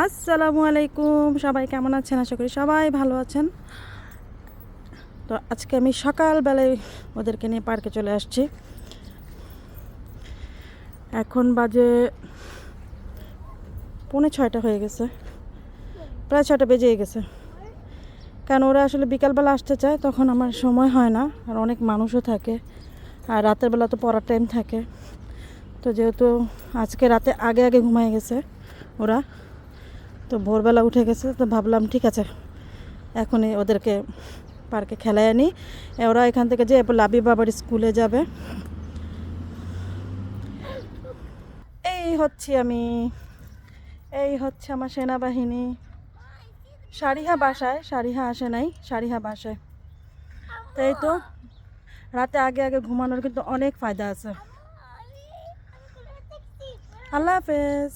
আসসালামু আলাইকুম, সবাই কেমন আছেন? আশা করি সবাই ভালো আছেন। তো আজকে আমি সকালবেলায় ওদেরকে নিয়ে পার্কে চলে আসছি। এখন বাজে 5:45 হয়ে গেছে, প্রায় 6টা বেজেই গেছে। কারণ ওরা আসলে বিকালবেলা আসতে চায়, তখন আমার সময় হয় না, আর অনেক মানুষও থাকে, আর রাতের বেলা তো পড়ার টাইম থাকে। তো যেহেতু আজকে রাতে আগে আগে ঘুমায় গেছে ওরা, তো ভোরবেলা উঠে গেছে, তো ভাবলাম ঠিক আছে এখনই ওদেরকে পার্কে খেলায় আনি। ওরা এখান থেকে যে লাবি বাবার স্কুলে যাবে। এই হচ্ছে আমার সেনাবাহিনী। সারিহা বাসায়, সারিহা আসে নাই, সারিহা বাসায়। তাই তো রাতে আগে আগে ঘুমানোর কিন্তু অনেক ফায়দা আছে। আল্লাহ হাফেজ।